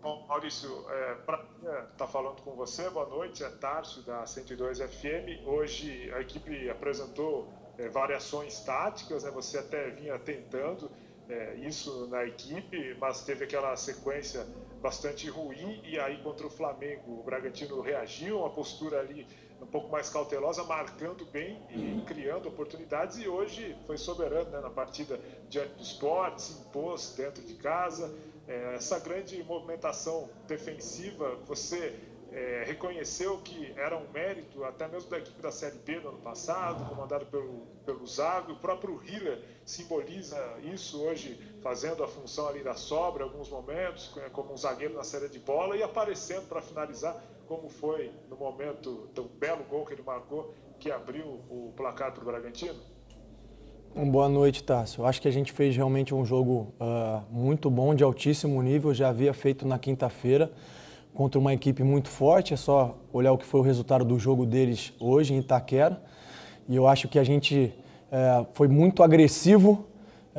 Bom, Maurício, prazer estar falando com você. Boa noite, é Tárcio da 102 FM. Hoje a equipe apresentou variações táticas, né? Você até vinha tentando isso na equipe, mas teve aquela sequência bastante ruim e aí contra o Flamengo o Bragantino reagiu, uma postura ali um pouco mais cautelosa, marcando bem e criando oportunidades, e hoje foi soberano, né, na partida diante do Sport, se impôs dentro de casa. Essa grande movimentação defensiva, você reconheceu que era um mérito até mesmo da equipe da Série B no ano passado, comandado pelo Zago. O próprio Hiller simboliza isso hoje, fazendo a função ali da sobra em alguns momentos, como um zagueiro na saída de bola e aparecendo para finalizar, como foi no momento do belo gol que ele marcou, que abriu o placar para o Bragantino. Boa noite, Tássio. Acho que a gente fez realmente um jogo muito bom, de altíssimo nível. Já havia feito na quinta-feira contra uma equipe muito forte. É só olhar o que foi o resultado do jogo deles hoje em Itaquera. E eu acho que a gente foi muito agressivo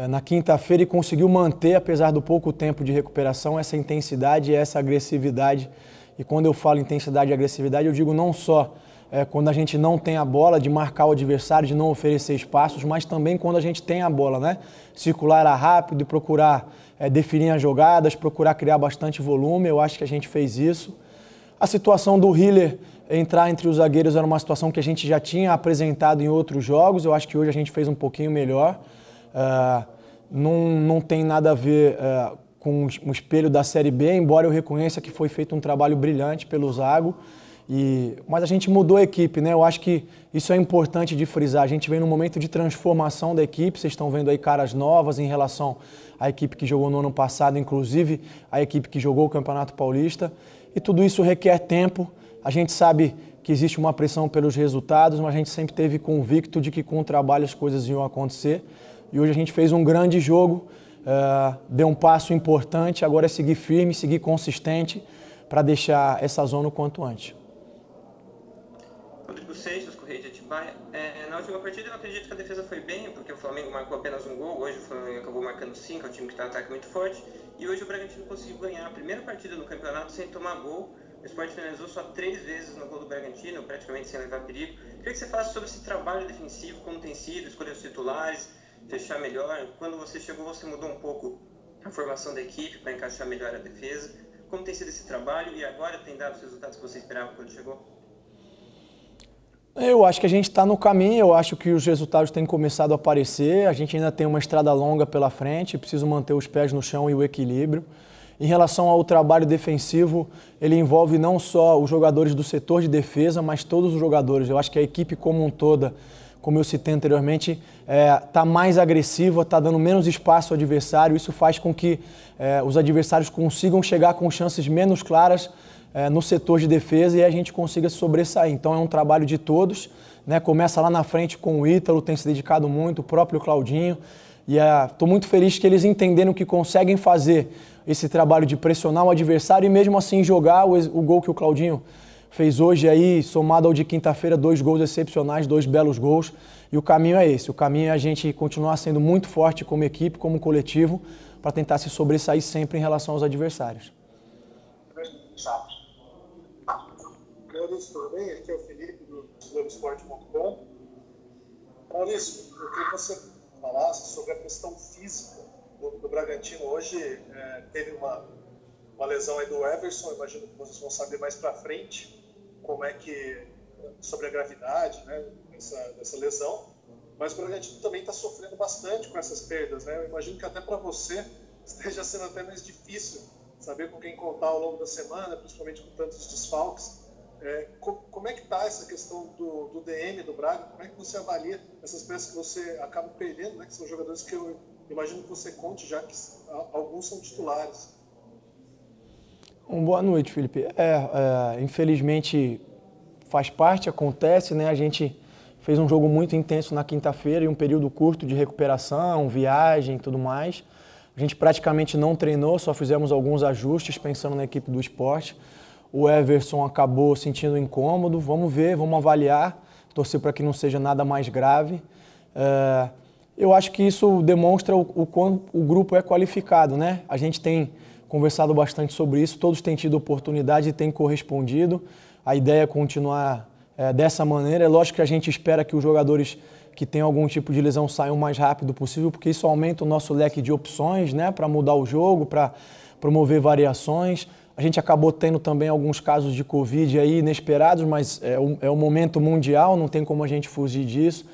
na quinta-feira e conseguiu manter, apesar do pouco tempo de recuperação, essa intensidade e essa agressividade. E quando eu falo intensidade e agressividade, eu digo não só quando a gente não tem a bola, de marcar o adversário, de não oferecer espaços, mas também quando a gente tem a bola, né? Circular rápido e procurar definir as jogadas, procurar criar bastante volume. Eu acho que a gente fez isso. A situação do Hiller entrar entre os zagueiros era uma situação que a gente já tinha apresentado em outros jogos. Eu acho que hoje a gente fez um pouquinho melhor. Não tem nada a ver com o espelho da Série B, embora eu reconheça que foi feito um trabalho brilhante pelo Zago. Mas a gente mudou a equipe, né? Eu acho que isso é importante de frisar. A gente vem num momento de transformação da equipe. Vocês estão vendo aí caras novas em relação à equipe que jogou no ano passado, inclusive a equipe que jogou o Campeonato Paulista. E tudo isso requer tempo. A gente sabe que existe uma pressão pelos resultados, mas a gente sempre teve convicto de que com o trabalho as coisas iam acontecer. E hoje a gente fez um grande jogo, deu um passo importante. Agora é seguir firme, seguir consistente para deixar essa zona o quanto antes. Rodrigo Seixas, Correia de Atibaia. Na última partida eu acredito que a defesa foi bem, porque o Flamengo marcou apenas um gol, hoje o Flamengo acabou marcando 5, é um time que está em ataque muito forte, e hoje o Bragantino conseguiu ganhar a primeira partida no campeonato sem tomar gol. O Sport finalizou só 3 vezes no gol do Bragantino, praticamente sem levar perigo. Queria que você falasse sobre esse trabalho defensivo, como tem sido, escolher os titulares, fechar melhor. Quando você chegou, você mudou um pouco a formação da equipe para encaixar melhor a defesa. Como tem sido esse trabalho e agora tem dado os resultados que você esperava quando chegou? Eu acho que a gente está no caminho, eu acho que os resultados têm começado a aparecer, a gente ainda tem uma estrada longa pela frente, preciso manter os pés no chão e o equilíbrio. Em relação ao trabalho defensivo, ele envolve não só os jogadores do setor de defesa, mas todos os jogadores. Eu acho que a equipe como um toda, como eu citei anteriormente, está mais agressiva, está dando menos espaço ao adversário. Isso faz com que os adversários consigam chegar com chances menos claras no setor de defesa e a gente consiga sobressair. Então é um trabalho de todos, né? Começa lá na frente com o Ítalo, tem se dedicado muito, o próprio Claudinho. E estou muito feliz que eles entenderam que conseguem fazer esse trabalho de pressionar o adversário e mesmo assim jogar o gol que o Claudinho fez hoje aí, somado ao de quinta-feira, 2 gols excepcionais, 2 belos gols. E o caminho é esse, o caminho é a gente continuar sendo muito forte como equipe, como coletivo, para tentar se sobressair sempre em relação aos adversários. Maurício, tudo bem? Aqui é o Felipe do Globoesporte.com. Maurício, eu queria que você falasse sobre a questão física do Bragantino. Hoje teve uma lesão aí do Everson, imagino que vocês vão saber mais para frente como é que, sobre a gravidade, né, dessa lesão, mas o Bragantino também está sofrendo bastante com essas perdas, né? Eu imagino que até para você esteja sendo até mais difícil saber com quem contar ao longo da semana, principalmente com tantos desfalques. Como é que está essa questão do DM do Braga? Como é que você avalia essas peças que você acaba perdendo, né? Que são jogadores que eu imagino que você conte, já que alguns são titulares. Boa noite, Felipe. Infelizmente faz parte, acontece, né? A gente fez um jogo muito intenso na quinta-feira e um período curto de recuperação, viagem e tudo mais. A gente praticamente não treinou, só fizemos alguns ajustes pensando na equipe do esporte. O Everson acabou sentindo incômodo, vamos ver, vamos avaliar, torcer para que não seja nada mais grave. Eu acho que isso demonstra o quanto o grupo é qualificado, né? A gente tem conversado bastante sobre isso, todos têm tido oportunidade e têm correspondido. A ideia é continuar dessa maneira. É lógico que a gente espera que os jogadores que têm algum tipo de lesão saiam o mais rápido possível, porque isso aumenta o nosso leque de opções, né, para mudar o jogo, para promover variações. A gente acabou tendo também alguns casos de Covid aí inesperados, mas é um momento mundial, não tem como a gente fugir disso.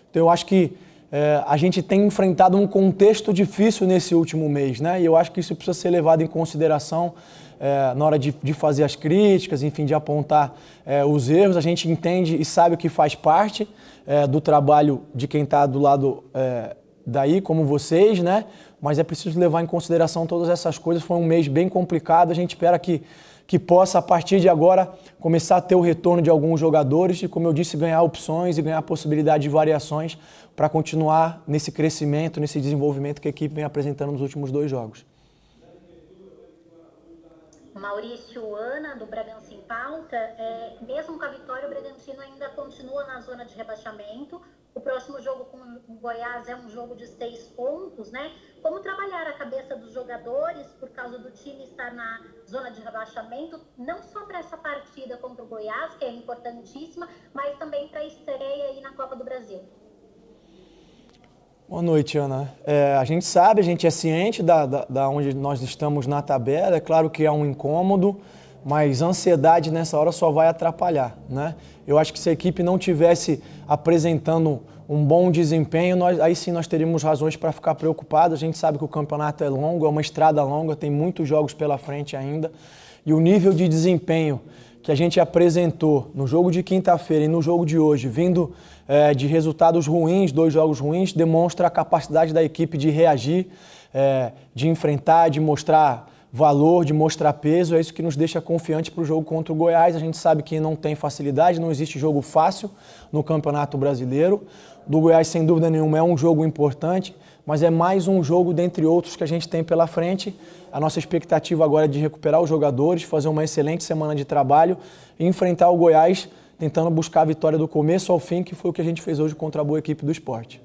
Então eu acho que a gente tem enfrentado um contexto difícil nesse último mês, né? E eu acho que isso precisa ser levado em consideração na hora de fazer as críticas, enfim, de apontar os erros. A gente entende e sabe que faz parte do trabalho de quem está do lado daí, como vocês, né? Mas é preciso levar em consideração todas essas coisas. Foi um mês bem complicado, a gente espera que possa, a partir de agora, começar a ter o retorno de alguns jogadores e, como eu disse, ganhar opções e ganhar possibilidade de variações para continuar nesse crescimento, nesse desenvolvimento que a equipe vem apresentando nos últimos 2 jogos. Maurício, Ana, do Bragança em Pauta, mesmo com a vitória, o Bragantino ainda continua na zona de rebaixamento. O próximo jogo com o Goiás é um jogo de 6 pontos, né? Como trabalhar a cabeça dos jogadores por causa do time estar na zona de rebaixamento, não só para essa partida contra o Goiás, que é importantíssima, mas também para a estreia aí na Copa do Brasil? Boa noite, Ana. A gente sabe, a gente é ciente da onde nós estamos na tabela. É claro que é um incômodo, mas ansiedade nessa hora só vai atrapalhar, né? Eu acho que se a equipe não tivesse apresentando um bom desempenho, aí sim nós teríamos razões para ficar preocupados. A gente sabe que o campeonato é longo, é uma estrada longa, tem muitos jogos pela frente ainda. E o nível de desempenho que a gente apresentou no jogo de quinta-feira e no jogo de hoje, vindo de resultados ruins, 2 jogos ruins, demonstra a capacidade da equipe de reagir, de enfrentar, de mostrar valor, de mostrar peso. É isso que nos deixa confiante para o jogo contra o Goiás. A gente sabe que não tem facilidade, não existe jogo fácil no Campeonato Brasileiro. Do Goiás, sem dúvida nenhuma, é um jogo importante, mas é mais um jogo dentre outros que a gente tem pela frente. A nossa expectativa agora é de recuperar os jogadores, fazer uma excelente semana de trabalho e enfrentar o Goiás tentando buscar a vitória do começo ao fim, que foi o que a gente fez hoje contra a boa equipe do Sport.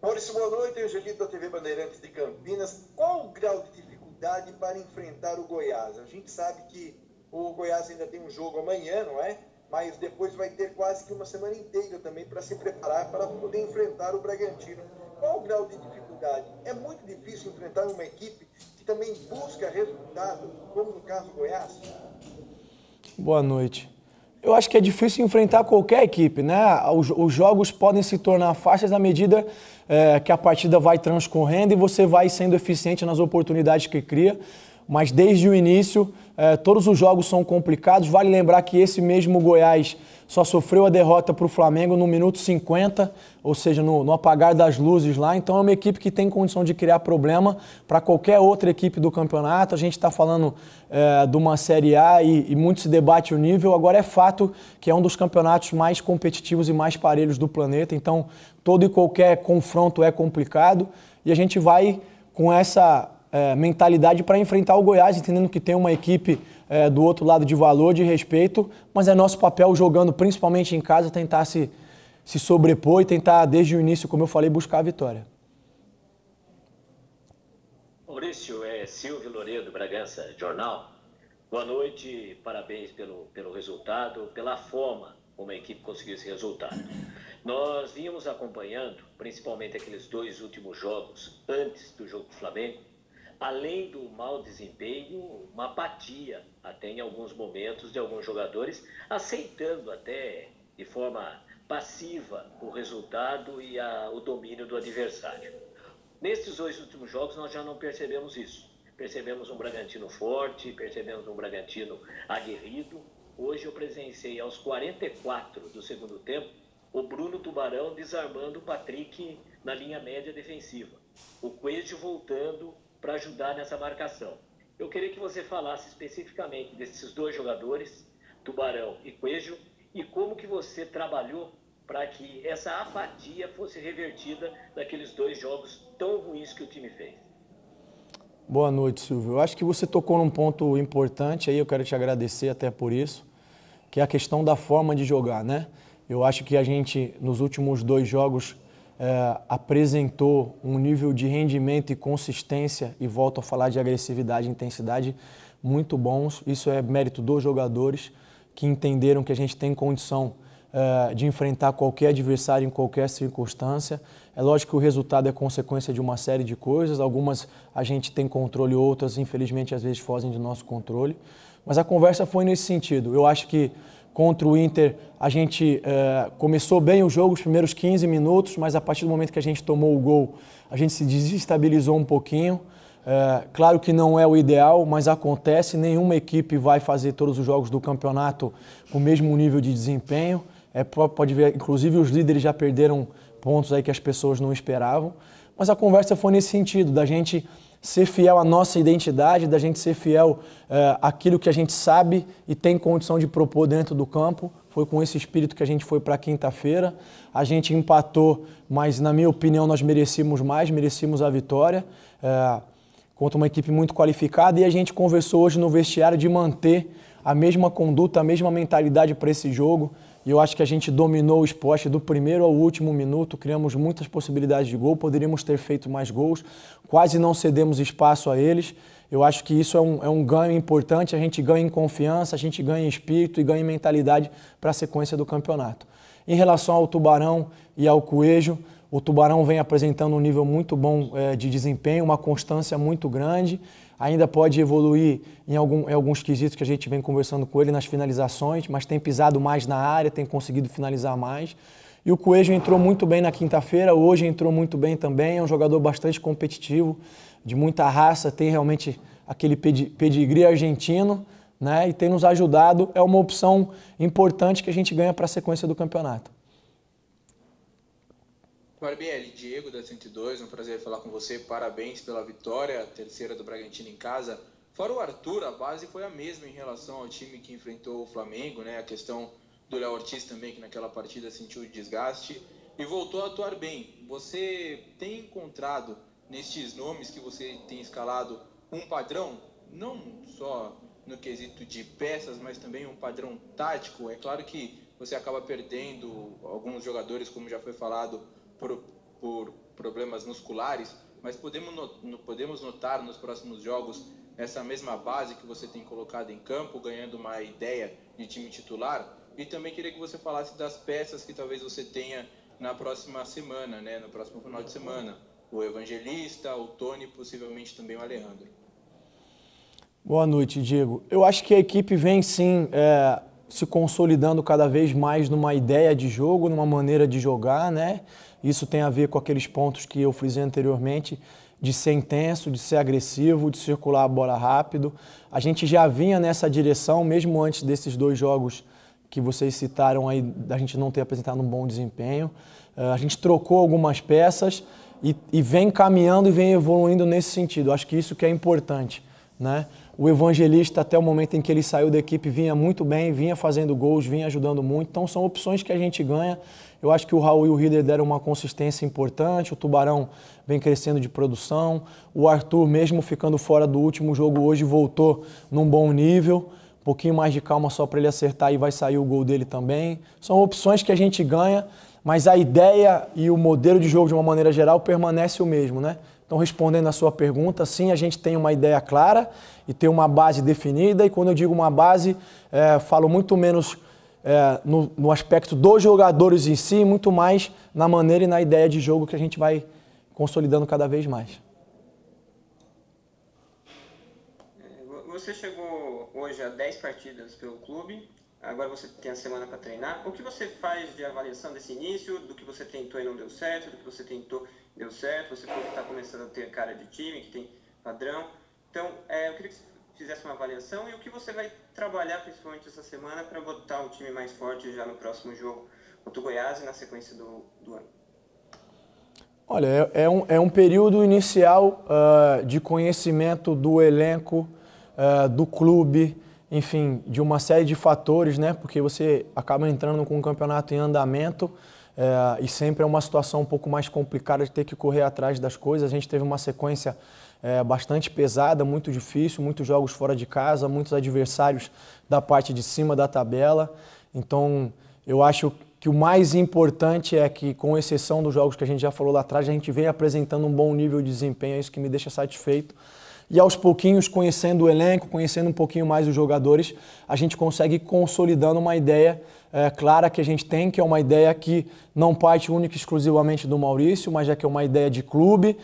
Maurício, boa noite. Angelito da TV Bandeirantes de Campinas. Qual o grau de dificuldade para enfrentar o Goiás? A gente sabe que o Goiás ainda tem um jogo amanhã, não é? Mas depois vai ter quase que uma semana inteira também para se preparar para poder enfrentar o Bragantino. Qual o grau de dificuldade? É muito difícil enfrentar uma equipe que também busca resultado, como no caso do Goiás? Boa noite. Eu acho que é difícil enfrentar qualquer equipe, né? Os jogos podem se tornar fáceis à medida que a partida vai transcorrendo e você vai sendo eficiente nas oportunidades que cria. Mas desde o início, todos os jogos são complicados. Vale lembrar que esse mesmo Goiás só sofreu a derrota para o Flamengo no minuto 50, ou seja, no apagar das luzes lá. Então é uma equipe que tem condição de criar problema para qualquer outra equipe do campeonato. A gente está falando de uma Série A e muito se debate o nível. Agora é fato que é um dos campeonatos mais competitivos e mais parelhos do planeta. Então todo e qualquer confronto é complicado e a gente vai com essa mentalidade para enfrentar o Goiás, entendendo que tem uma equipe do outro lado de valor, de respeito, mas é nosso papel, jogando principalmente em casa, tentar se sobrepor e tentar, desde o início, como eu falei, buscar a vitória. Maurício, Silvio Loredo, Bragança Jornal. Boa noite, parabéns pelo resultado, pela forma como a equipe conseguiu esse resultado. Nós vínhamos acompanhando, principalmente aqueles 2 últimos jogos antes do jogo do Flamengo, além do mau desempenho, uma apatia até em alguns momentos de alguns jogadores, aceitando até de forma passiva o resultado e o domínio do adversário. Nesses 2 últimos jogos nós já não percebemos isso. Percebemos um Bragantino forte, percebemos um Bragantino aguerrido. Hoje eu presenciei aos 44 do segundo tempo o Bruno Tubarão desarmando o Patrick na linha média defensiva. O Coelho voltando para ajudar nessa marcação. Eu queria que você falasse especificamente desses 2 jogadores, Tubarão e Coelho, e como que você trabalhou para que essa apatia fosse revertida daqueles 2 jogos tão ruins que o time fez. Boa noite, Silvio. Eu acho que você tocou num ponto importante aí, eu quero te agradecer até por isso, que é a questão da forma de jogar, né? Eu acho que a gente, nos últimos 2 jogos, apresentou um nível de rendimento e consistência, e volto a falar de agressividade e intensidade, muito bons. Isso é mérito dos jogadores que entenderam que a gente tem condição de enfrentar qualquer adversário em qualquer circunstância. É lógico que o resultado é consequência de uma série de coisas, algumas a gente tem controle, outras infelizmente às vezes fogem do nosso controle, mas a conversa foi nesse sentido. Eu acho que contra o Inter a gente começou bem o jogo, os primeiros 15 minutos, mas a partir do momento que a gente tomou o gol, a gente se desestabilizou um pouquinho. Claro que não é o ideal, mas acontece, nenhuma equipe vai fazer todos os jogos do campeonato com o mesmo nível de desempenho. Pode ver, inclusive os líderes já perderam pontos aí que as pessoas não esperavam, mas a conversa foi nesse sentido, da gente ser fiel à nossa identidade, da gente ser fiel àquilo que a gente sabe e tem condição de propor dentro do campo. Foi com esse espírito que a gente foi para quinta-feira. A gente empatou, mas na minha opinião nós merecíamos mais, merecíamos a vitória contra uma equipe muito qualificada, e a gente conversou hoje no vestiário de manter a mesma conduta, a mesma mentalidade para esse jogo. E eu acho que a gente dominou o esporte do primeiro ao último minuto, criamos muitas possibilidades de gol, poderíamos ter feito mais gols, quase não cedemos espaço a eles. Eu acho que isso é um ganho importante, a gente ganha em confiança, a gente ganha em espírito e ganha em mentalidade para a sequência do campeonato. Em relação ao Tubarão e ao Coelho, o Tubarão vem apresentando um nível muito bom de desempenho, uma constância muito grande. Ainda pode evoluir em alguns quesitos que a gente vem conversando com ele nas finalizações, mas tem pisado mais na área, tem conseguido finalizar mais. E o Coelho entrou muito bem na quinta-feira, hoje entrou muito bem também, é um jogador bastante competitivo, de muita raça, tem realmente aquele pedigree argentino, né? E tem nos ajudado, é uma opção importante que a gente ganha para a sequência do campeonato. Barbieri, Diego da 102, um prazer falar com você, parabéns pela vitória, a terceira do Bragantino em casa. Fora o Arthur, a base foi a mesma em relação ao time que enfrentou o Flamengo, né? A questão do Léo Ortiz também, que naquela partida sentiu desgaste e voltou a atuar bem. Você tem encontrado nestes nomes que você tem escalado um padrão, não só no quesito de peças, mas também um padrão tático? É claro que você acaba perdendo alguns jogadores, como já foi falado, por problemas musculares, mas podemos notar nos próximos jogos essa mesma base que você tem colocado em campo, ganhando uma ideia de time titular? E também queria que você falasse das peças que talvez você tenha na próxima semana, né? No próximo final de semana. O Evangelista, o Tony, possivelmente também o Alejandro. Boa noite, Diego. Eu acho que a equipe vem sim se consolidando cada vez mais numa ideia de jogo, numa maneira de jogar, né? Isso tem a ver com aqueles pontos que eu frisei anteriormente, de ser intenso, de ser agressivo, de circular a bola rápido. A gente já vinha nessa direção, mesmo antes desses dois jogos que vocês citaram aí, da gente não ter apresentado um bom desempenho. A gente trocou algumas peças e vem caminhando e vem evoluindo nesse sentido. Acho que isso que é importante, né? O Evangelista, até o momento em que ele saiu da equipe, vinha muito bem, vinha fazendo gols, vinha ajudando muito. Então são opções que a gente ganha. Eu acho que o Raul e o Rieder deram uma consistência importante, o Tubarão vem crescendo de produção, o Arthur, mesmo ficando fora do último jogo, hoje voltou num bom nível, um pouquinho mais de calma só para ele acertar e vai sair o gol dele também. São opções que a gente ganha, mas a ideia e o modelo de jogo, de uma maneira geral, permanece o mesmo, né? Então, respondendo a sua pergunta, sim, a gente tem uma ideia clara e tem uma base definida, e quando eu digo uma base, falo muito menos no aspecto dos jogadores em si, muito mais na maneira e na ideia de jogo que a gente vai consolidando cada vez mais. Você chegou hoje a 10 partidas pelo clube, agora você tem a semana para treinar. O que você faz de avaliação desse início, do que você tentou e não deu certo, do que você tentou e deu certo? Você falou que está começando a ter cara de time, que tem padrão. Então, eu queria que você fizesse uma avaliação e o que você vai trabalhar principalmente essa semana para botar o time mais forte já no próximo jogo contra o Goiás e na sequência do ano. Olha, é um período inicial de conhecimento do elenco, do clube, enfim, de uma série de fatores, né? Porque você acaba entrando com um campeonato em andamento e sempre é uma situação um pouco mais complicada de ter que correr atrás das coisas. A gente teve uma sequência bastante pesada, muito difícil, muitos jogos fora de casa, muitos adversários da parte de cima da tabela. Então, eu acho que o mais importante é que, com exceção dos jogos que a gente já falou lá atrás, a gente vem apresentando um bom nível de desempenho, é isso que me deixa satisfeito. E aos pouquinhos, conhecendo o elenco, conhecendo um pouquinho mais os jogadores, a gente consegue ir consolidando uma ideia clara que a gente tem, que é uma ideia que não parte única e exclusivamente do Maurício, mas já que é uma ideia de clube,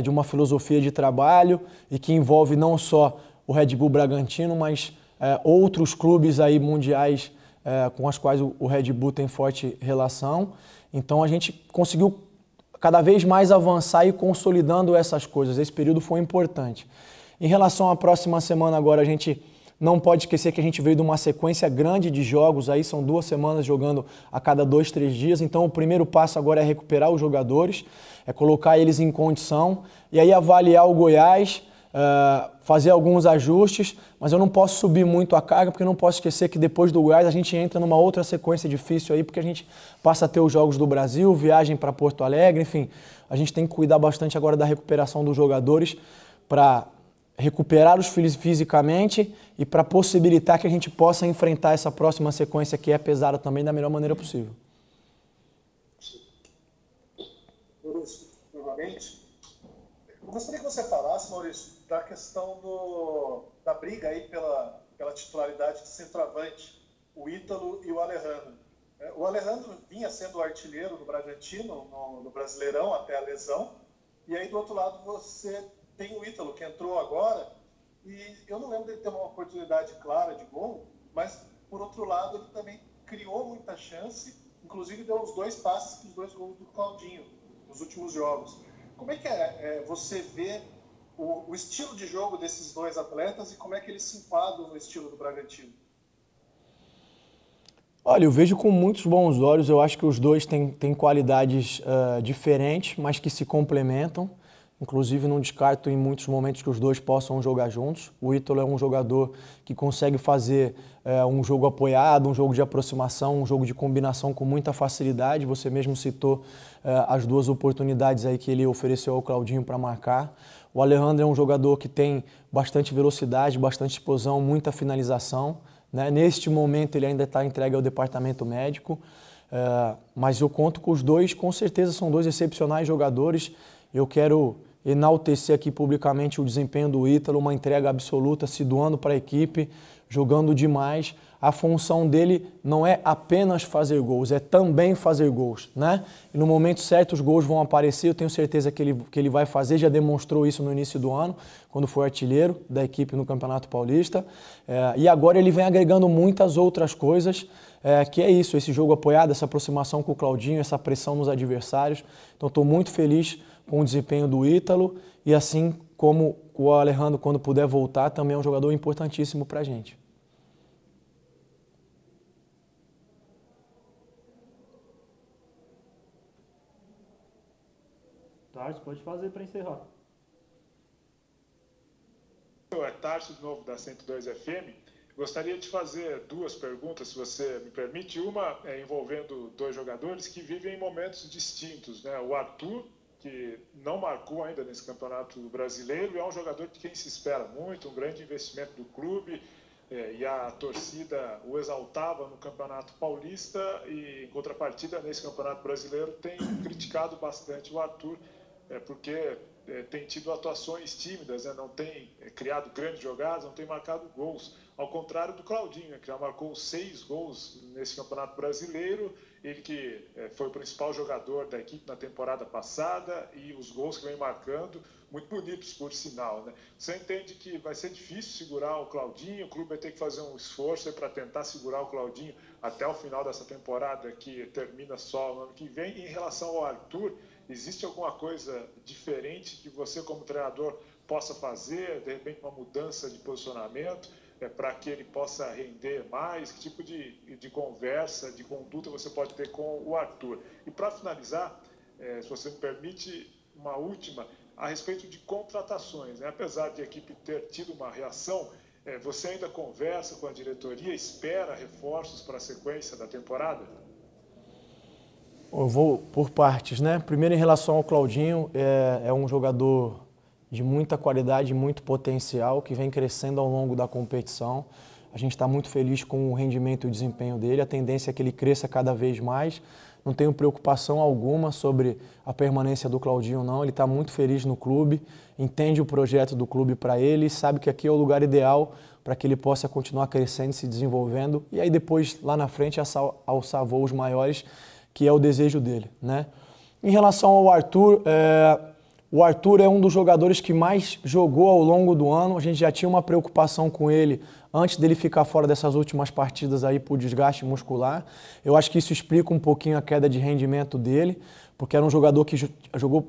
de uma filosofia de trabalho e que envolve não só o Red Bull Bragantino, mas outros clubes aí mundiais com os quais o Red Bull tem forte relação. Então a gente conseguiu cada vez mais avançar e consolidando essas coisas. Esse período foi importante. Em relação à próxima semana agora, a gente não pode esquecer que a gente veio de uma sequência grande de jogos, aí são 2 semanas jogando a cada 2, 3 dias, então o primeiro passo agora é recuperar os jogadores, é colocar eles em condição e aí avaliar o Goiás, fazer alguns ajustes, mas eu não posso subir muito a carga, porque eu não posso esquecer que depois do Goiás a gente entra numa outra sequência difícil aí, porque a gente passa a ter os Jogos do Brasil, viagem para Porto Alegre, enfim, a gente tem que cuidar bastante agora da recuperação dos jogadores para recuperar os fisicamente e para possibilitar que a gente possa enfrentar essa próxima sequência que é pesada também da melhor maneira possível. Maurício, novamente, eu gostaria que você falasse, Maurício, da questão da briga aí pela titularidade de centroavante, o Ítalo e o Alejandro. O Alejandro vinha sendo o artilheiro do Bragantino no Brasileirão até a lesão, e aí do outro lado você tem o Ítalo, que entrou agora, e eu não lembro dele ter uma oportunidade clara de gol, mas, por outro lado, ele também criou muita chance, inclusive deu os 2 passes para os 2 gols do Claudinho nos últimos jogos. Como é que você vê o estilo de jogo desses 2 atletas e como é que eles se enquadram no estilo do Bragantino? Olha, eu vejo com muitos bons olhos, eu acho que os 2 têm qualidades diferentes, mas que se complementam. Inclusive, não descarto em muitos momentos que os 2 possam jogar juntos. O Ítalo é um jogador que consegue fazer um jogo apoiado, um jogo de aproximação, um jogo de combinação com muita facilidade. Você mesmo citou as 2 oportunidades aí que ele ofereceu ao Claudinho para marcar. O Alejandro é um jogador que tem bastante velocidade, bastante explosão, muita finalização, né? Neste momento ele ainda está entregue ao departamento médico, mas eu conto com os 2, com certeza são 2 excepcionais jogadores. Eu quero enaltecer aqui publicamente o desempenho do Ítalo, uma entrega absoluta, se doando para a equipe, jogando demais. A função dele não é apenas fazer gols, é também fazer gols, né? E no momento certo os gols vão aparecer, eu tenho certeza que ele vai fazer, já demonstrou isso no início do ano, quando foi artilheiro da equipe no Campeonato Paulista. E agora ele vem agregando muitas outras coisas, que é isso, esse jogo apoiado, essa aproximação com o Claudinho, essa pressão nos adversários. Então estou muito feliz com o desempenho do Ítalo e assim como o Alejandro, quando puder voltar, também é um jogador importantíssimo para a gente. Tarso, pode fazer para encerrar. É Tarso, de novo, da 102 FM. Gostaria de fazer 2 perguntas, se você me permite. Uma é envolvendo 2 jogadores que vivem em momentos distintos, né? O Arthur, que não marcou ainda nesse Campeonato Brasileiro, é um jogador de quem se espera muito, um grande investimento do clube, e a torcida o exaltava no Campeonato Paulista e, em contrapartida, nesse Campeonato Brasileiro, tem criticado bastante o Arthur, porque tem tido atuações tímidas, né? Não tem criado grandes jogadas, não tem marcado gols, ao contrário do Claudinho, que já marcou 6 gols nesse Campeonato Brasileiro, ele que foi o principal jogador da equipe na temporada passada e os gols que vem marcando, muito bonitos por sinal, né? Você entende que vai ser difícil segurar o Claudinho, o clube vai ter que fazer um esforço para tentar segurar o Claudinho até o final dessa temporada, que termina só no ano que vem. E em relação ao Arthur, existe alguma coisa diferente que você, como treinador, possa fazer, de repente uma mudança de posicionamento, para que ele possa render mais? Que tipo de conversa, de conduta você pode ter com o Arthur? E para finalizar, se você me permite, uma última, a respeito de contratações, né? Apesar de a equipe ter tido uma reação, você ainda conversa com a diretoria, espera reforços para a sequência da temporada? Eu vou por partes, né? Primeiro, em relação ao Claudinho, é um jogador de muita qualidade, muito potencial, que vem crescendo ao longo da competição. A gente está muito feliz com o rendimento e o desempenho dele, a tendência é que ele cresça cada vez mais. Não tenho preocupação alguma sobre a permanência do Claudinho, não. Ele está muito feliz no clube, entende o projeto do clube para ele, sabe que aqui é o lugar ideal para que ele possa continuar crescendo, se desenvolvendo e aí depois, lá na frente, alçar voos maiores, que é o desejo dele, né? Em relação ao Arthur, o Arthur é um dos jogadores que mais jogou ao longo do ano. A gente já tinha uma preocupação com ele antes dele ficar fora dessas últimas partidas aí por desgaste muscular. Eu acho que isso explica um pouquinho a queda de rendimento dele, porque era um jogador que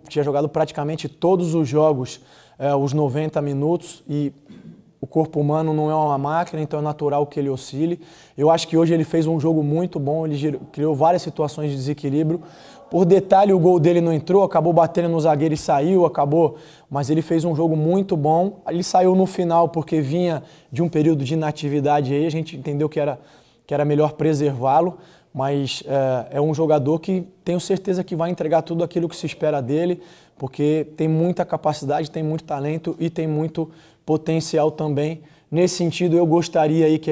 tinha jogado praticamente todos os jogos, os 90 minutos, e o corpo humano não é uma máquina, então é natural que ele oscile. Eu acho que hoje ele fez um jogo muito bom, ele criou várias situações de desequilíbrio. Por detalhe, o gol dele não entrou, acabou batendo no zagueiro e saiu, mas ele fez um jogo muito bom. Ele saiu no final porque vinha de um período de inatividade aí, a gente entendeu que era melhor preservá-lo, mas é um jogador que tenho certeza que vai entregar tudo aquilo que se espera dele, porque tem muita capacidade, tem muito talento e tem muito potencial também. Nesse sentido, eu gostaria aí que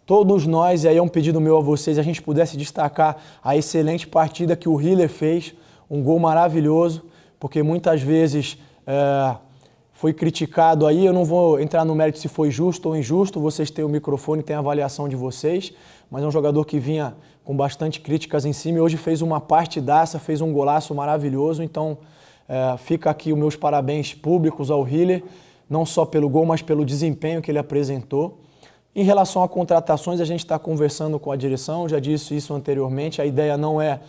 todos nós, e aí é um pedido meu a vocês, a gente pudesse destacar a excelente partida que o Hiller fez, um gol maravilhoso, porque muitas vezes foi criticado aí, eu não vou entrar no mérito se foi justo ou injusto, vocês têm o microfone, tem a avaliação de vocês, mas é um jogador que vinha com bastante críticas em cima e hoje fez uma partidaça, fez um golaço maravilhoso, então fica aqui os meus parabéns públicos ao Hiller, não só pelo gol, mas pelo desempenho que ele apresentou. Em relação a contratações, a gente está conversando com a direção, já disse isso anteriormente, a ideia não é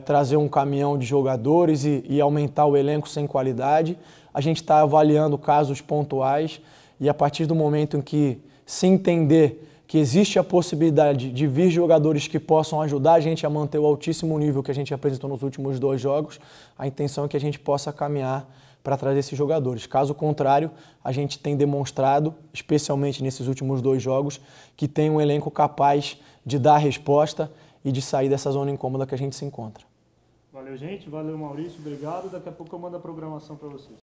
trazer um caminhão de jogadores e aumentar o elenco sem qualidade. A gente está avaliando casos pontuais e a partir do momento em que se entender que existe a possibilidade de vir jogadores que possam ajudar a gente a manter o altíssimo nível que a gente apresentou nos últimos 2 jogos, a intenção é que a gente possa caminhar para trazer esses jogadores. Caso contrário, a gente tem demonstrado, especialmente nesses últimos 2 jogos, que tem um elenco capaz de dar a resposta e de sair dessa zona incômoda que a gente se encontra. Valeu, gente. Valeu, Maurício. Obrigado. Daqui a pouco eu mando a programação para vocês.